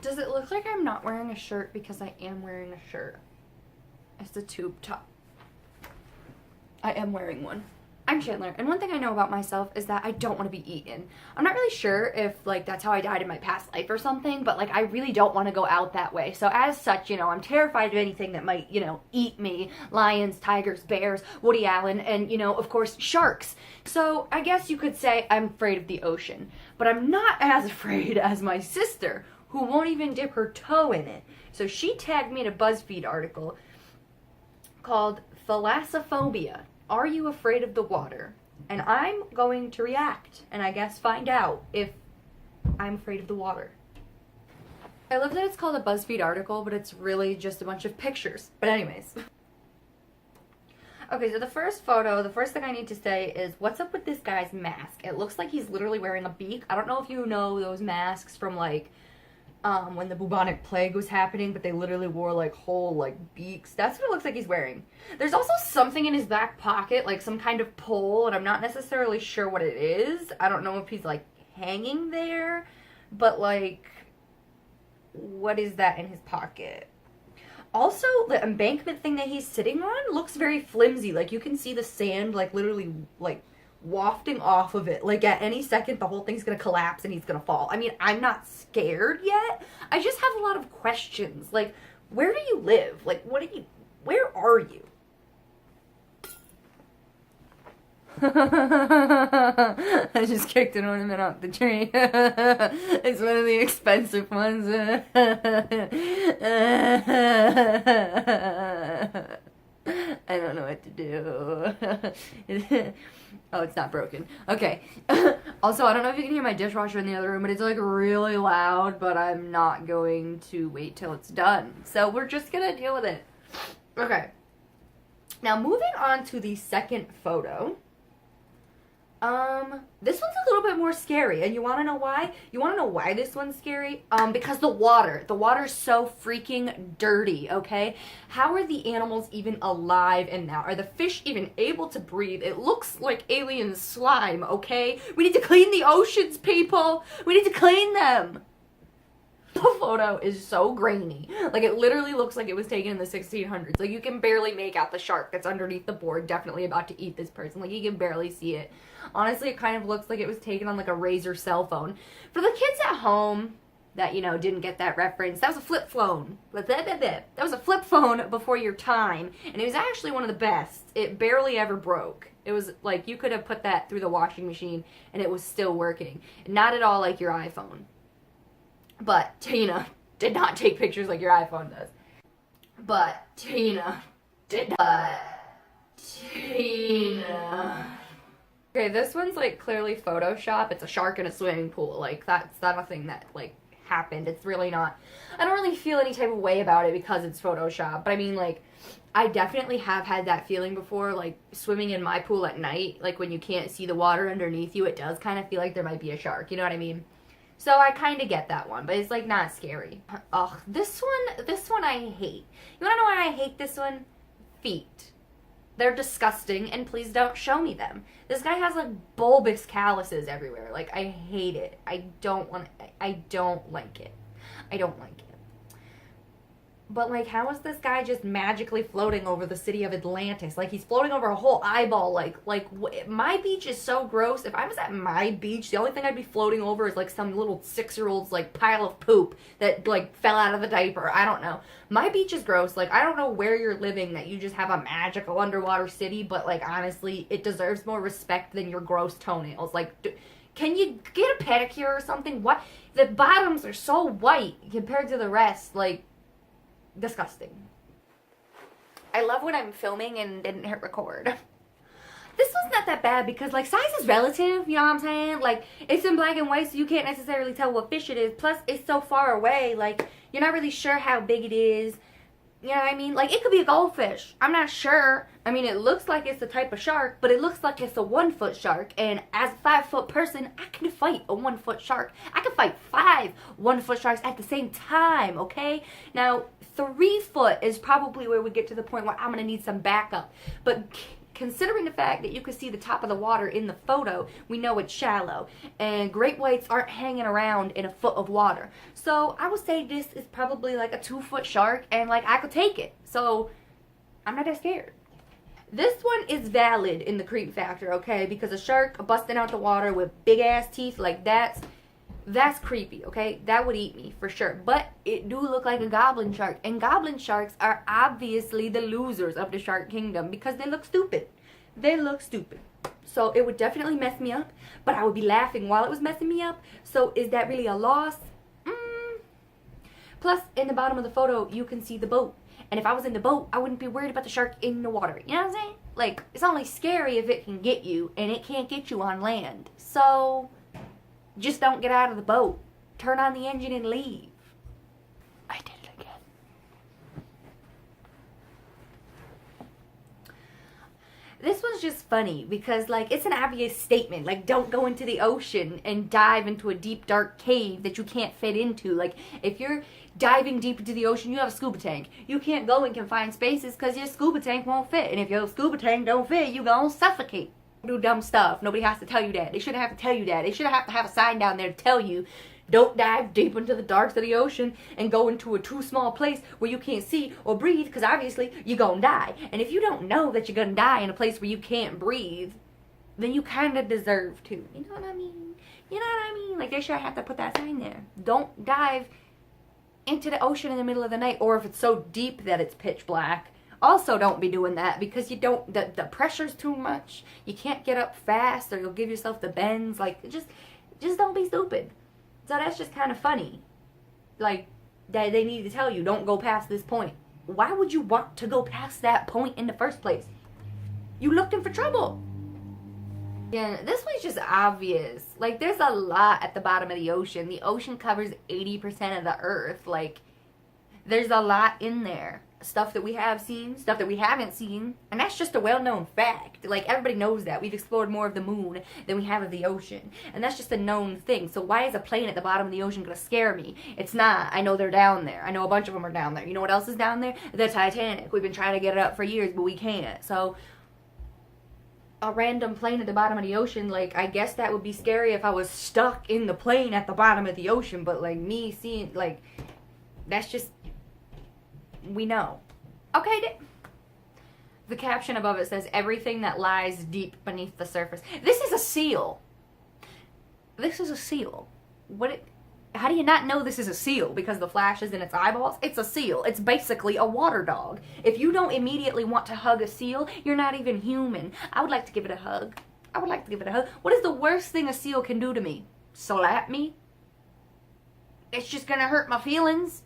Does it look like I'm not wearing a shirt because I am wearing a shirt? It's a tube top. I am wearing one. I'm Chandler, and one thing I know about myself is that I don't want to be eaten. I'm not really sure if, like, that's how I died in my past life or something, but, like, I really don't want to go out that way. So, as such, you know, I'm terrified of anything that might, you know, eat me. Lions, tigers, bears, Woody Allen, and, you know, of course, sharks. So, I guess you could say I'm afraid of the ocean. But I'm not as afraid as my sister, who won't even dip her toe in it. So, she tagged me in a BuzzFeed article called Thalassophobia. Are you afraid of the water? And I'm going to react and I guess find out if I'm afraid of the water. I love that it's called a BuzzFeed article, but it's really just a bunch of pictures. But anyways. Okay, so the first photo, the first thing I need to say is, what's up with this guy's mask? It looks like he's literally wearing a beak. I don't know if you know those masks from, like, when the bubonic plague was happening, but they literally wore, like, whole, like, beaks. That's what it looks like he's wearing. There's also something in his back pocket, like some kind of pole, and I'm not necessarily sure what it is. I don't know if he's, like, hanging there, but, like, what is that in his pocket? Also, the embankment thing that he's sitting on looks very flimsy. Like, you can see the sand, like, literally, like, wafting off of it. Like, at any second, the whole thing's gonna collapse and he's gonna fall. I mean, I'm not scared yet. I just have a lot of questions. Like, where do you live? Like, where are you? I just kicked an ornament off the tree. It's one of the expensive ones. I don't know what to do. Oh, it's not broken. Okay. Also, I don't know if you can hear my dishwasher in the other room, but it's like really loud, but I'm not going to wait till it's done. So we're just gonna deal with it. Okay. Now, moving on to the second photo. This one's a little bit more scary, and you want to know why? You want to know why this one's scary? Because the water's so freaking dirty, okay? How are the animals even alive in now? Are the fish even able to breathe? It looks like alien slime, okay? We need to clean the oceans, people! We need to clean them! The photo is so grainy. Like, it literally looks like it was taken in the 1600s. Like, you can barely make out the shark that's underneath the board, definitely about to eat this person. Like, you can barely see it. Honestly, it kind of looks like it was taken on, like, a Razor cell phone. For the kids at home that, you know, didn't get that reference, that was a flip phone. That was a flip phone before your time, and it was actually one of the best. It barely ever broke. It was, like, you could have put that through the washing machine, and it was still working. Not at all like your iPhone. But Tina did not take pictures like your iPhone does. But Tina did not. Tina. Okay, this one's, like, clearly Photoshop. It's a shark in a swimming pool. Like, that's not a thing that, like, happened. It's really not. I don't really feel any type of way about it because it's Photoshop. But, I mean, like, I definitely have had that feeling before, like, swimming in my pool at night. Like, when you can't see the water underneath you, it does kind of feel like there might be a shark. You know what I mean? So I kind of get that one, but it's, like, not scary. Ugh, this one I hate. You want to know why I hate this one? Feet. They're disgusting, and please don't show me them. This guy has, like, bulbous calluses everywhere. Like, I hate it. I don't like it. I don't like it. But, like, how is this guy just magically floating over the city of Atlantis? Like, he's floating over a whole eyeball. My beach is so gross. If I was at my beach, the only thing I'd be floating over is, like, some little 6-year-old's, like, pile of poop that, like, fell out of the diaper. I don't know. My beach is gross. Like, I don't know where you're living that you just have a magical underwater city, but, like, honestly, it deserves more respect than your gross toenails. Like, can you get a pedicure or something? What? The bottoms are so white compared to the rest. Like, disgusting. I love when I'm filming and didn't hit record. This one's not that bad because, like, size is relative, you know what I'm saying? Like, it's in black and white, so you can't necessarily tell what fish it is. Plus, it's so far away, like, you're not really sure how big it is. You know what I mean? Like, it could be a goldfish. I'm not sure. I mean, it looks like it's a type of shark, but it looks like it's a 1-foot shark. And as a 5-foot person, I can fight a 1-foot shark. I can fight 5 1-foot sharks at the same time, okay? Now, 3 foot is probably where we get to the point where I'm going to need some backup. But considering the fact that you can see the top of the water in the photo, we know it's shallow. And great whites aren't hanging around in a foot of water. So I would say this is probably like a 2-foot shark, and like I could take it. So I'm not that scared. This one is valid in the creep factor, okay? Because a shark busting out the water with big ass teeth, like that's creepy, okay? That would eat me for sure. But it do look like a goblin shark. And goblin sharks are obviously the losers of the shark kingdom because they look stupid. They look stupid. So it would definitely mess me up, but I would be laughing while it was messing me up. So is that really a loss? Plus, in the bottom of the photo, you can see the boat. And if I was in the boat, I wouldn't be worried about the shark in the water. You know what I'm saying? Like, it's only scary if it can get you, and it can't get you on land. So just don't get out of the boat. Turn on the engine and leave. I did it again. This one's just funny because, like, it's an obvious statement. Like, don't go into the ocean and dive into a deep, dark cave that you can't fit into. Like, if you're diving deep into the ocean, you have a scuba tank. You can't go in confined spaces because your scuba tank won't fit. And if your scuba tank don't fit, you gonna suffocate. Do dumb stuff. Nobody has to tell you that. They shouldn't have to tell you that. They shouldn't have to have a sign down there to tell you, don't dive deep into the darks of the ocean and go into a too small place where you can't see or breathe, because obviously you're gonna die. And if you don't know that you're gonna die in a place where you can't breathe, then you kind of deserve to. You know what I mean? You know what I mean? Like, they should have to put that sign there. Don't dive into the ocean in the middle of the night, or if it's so deep that it's pitch black. Also, don't be doing that because you don't, the pressure's too much. You can't get up fast or you'll give yourself the bends. Like, just don't be stupid. So that's just kind of funny. Like, they need to tell you, don't go past this point. Why would you want to go past that point in the first place? You looked in for trouble. Yeah, this one's just obvious. Like, there's a lot at the bottom of the ocean. The ocean covers 80% of the earth. Like, there's a lot in there. Stuff that we have seen, stuff that we haven't seen, and that's just a well-known fact. Like, everybody knows that. We've explored more of the moon than we have of the ocean, and that's just a known thing. So why is a plane at the bottom of the ocean gonna scare me? It's not. I know they're down there. I know a bunch of them are down there. You know what else is down there? The Titanic. We've been trying to get it up for years, but we can't. So a random plane at the bottom of the ocean, like, I guess that would be scary if I was stuck in the plane at the bottom of the ocean, but, like, me seeing, like, that's just, we know. Okay, the caption above it says, everything that lies deep beneath the surface. This is a seal. This is a seal. How do you not know this is a seal? Because the flash is in its eyeballs? It's a seal. It's basically a water dog. If you don't immediately want to hug a seal, you're not even human. I would like to give it a hug. I would like to give it a hug. What is the worst thing a seal can do to me? Slap me? It's just gonna hurt my feelings?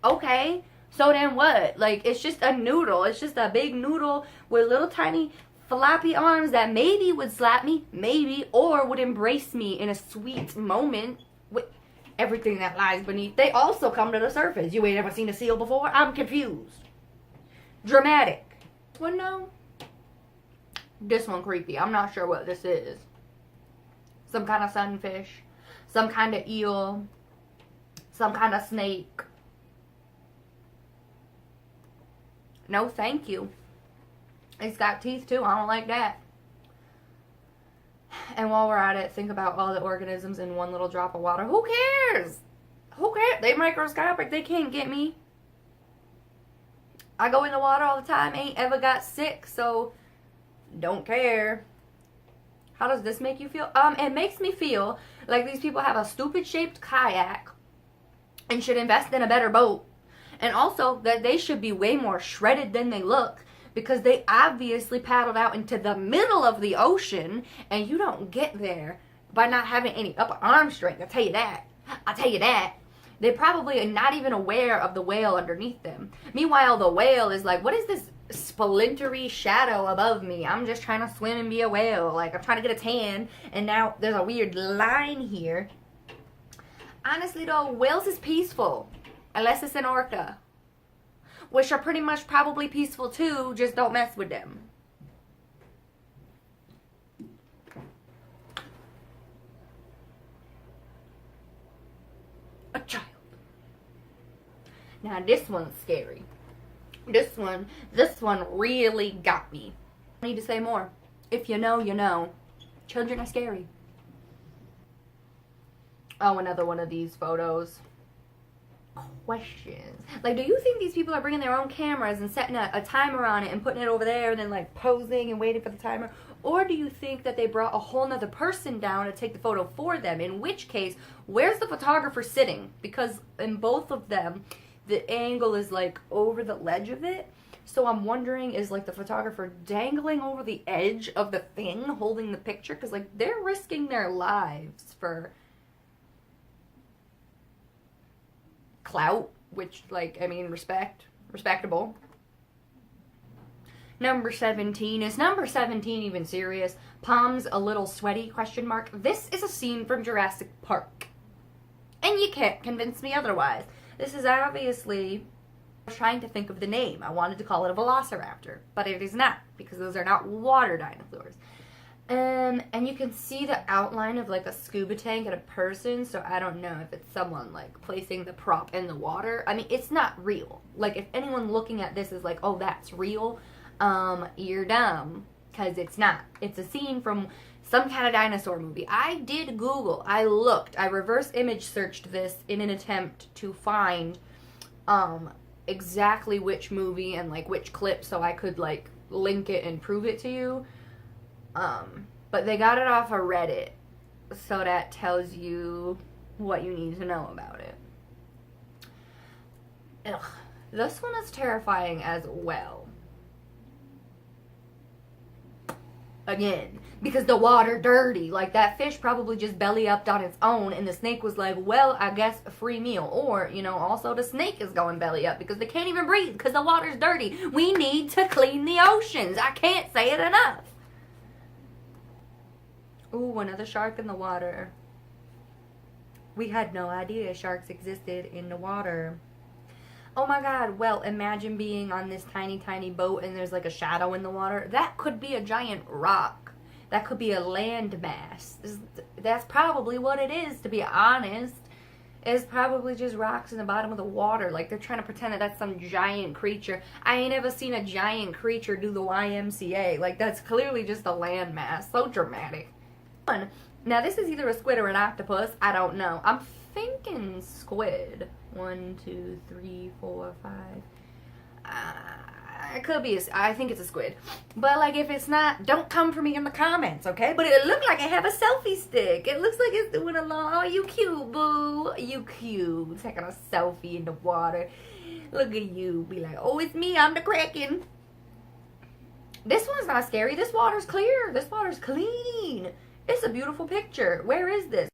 Okay. So then what? Like, it's just a noodle. It's just a big noodle with little tiny floppy arms that maybe would slap me, maybe, or would embrace me in a sweet moment with everything that lies beneath. They also come to the surface. You ain't ever seen a seal before? I'm confused. Dramatic. This one, no? This one creepy. I'm not sure what this is. Some kind of sunfish. Some kind of eel. Some kind of snake. No, thank you. It's got teeth too. I don't like that. And while we're at it, think about all the organisms in one little drop of water. Who cares? Who cares? They microscopic. They can't get me. I go in the water all the time. Ain't ever got sick, so don't care. How does this make you feel? It makes me feel like these people have a stupid shaped kayak and should invest in a better boat. And also that they should be way more shredded than they look, because they obviously paddled out into the middle of the ocean, and you don't get there by not having any upper arm strength. I'll tell you that. I'll tell you that. They probably are not even aware of the whale underneath them. Meanwhile, the whale is like, what is this splintery shadow above me? I'm just trying to swim and be a whale. Like, I'm trying to get a tan, and now there's a weird line here. Honestly, though, whales is peaceful. Unless it's an orca. Which are pretty much probably peaceful too, just don't mess with them. A child. Now this one's scary. This one really got me. I need to say more. If you know, you know. Children are scary. Oh, another one of these photos. Questions. Like, do you think these people are bringing their own cameras and setting a timer on it and putting it over there and then, like, posing and waiting for the timer? Or do you think that they brought a whole nother person down to take the photo for them? In which case, where's the photographer sitting? Because in both of them, the angle is, like, over the ledge of it. So I'm wondering, is, like, the photographer dangling over the edge of the thing holding the picture? Because, like, they're risking their lives for clout, which, like, I mean, respectable. Number 17. Is number 17 even serious? Palms a little sweaty, question mark. This is a scene from Jurassic Park. And you can't convince me otherwise. This is obviously... I was trying to think of the name. I wanted to call it a velociraptor, but it is not, because those are not water dinosaurs. And you can see the outline of, like, a scuba tank and a person, so I don't know if it's someone, like, placing the prop in the water. I mean, it's not real. Like, if anyone looking at this is like, oh, that's real, you're dumb, because it's not. It's a scene from some kind of dinosaur movie. I did Google. I looked. I reverse image searched this in an attempt to find, exactly which movie and, like, which clip so I could, like, link it and prove it to you. But they got it off of Reddit, so that tells you what you need to know about it. Ugh. This one is terrifying as well. Again, because the water dirty. Like, that fish probably just belly upped on its own, and the snake was like, well, I guess a free meal. Or, you know, also the snake is going belly up because they can't even breathe because the water's dirty. We need to clean the oceans. I can't say it enough. Ooh, another shark in the water. We had no idea sharks existed in the water. Oh my god, well, imagine being on this tiny, tiny boat and there's like a shadow in the water. That could be a giant rock. That could be a landmass. That's probably what it is, to be honest. It's probably just rocks in the bottom of the water. Like, they're trying to pretend that that's some giant creature. I ain't ever seen a giant creature do the YMCA. Like, that's clearly just a landmass. So dramatic. Now, this is either a squid or an octopus. I don't know. I'm thinking squid. 1, 2, 3, 4, 5. It could be. I think it's a squid. But, like, if it's not, don't come for me in the comments, okay? But it looked like I have a selfie stick. It looks like it's doing a long. Oh, you cute, boo. You cute. Taking a selfie in the water. Look at you. Be like, oh, it's me. I'm the Kraken. This one's not scary. This water's clear. This water's clean. It's a beautiful picture. Where is this?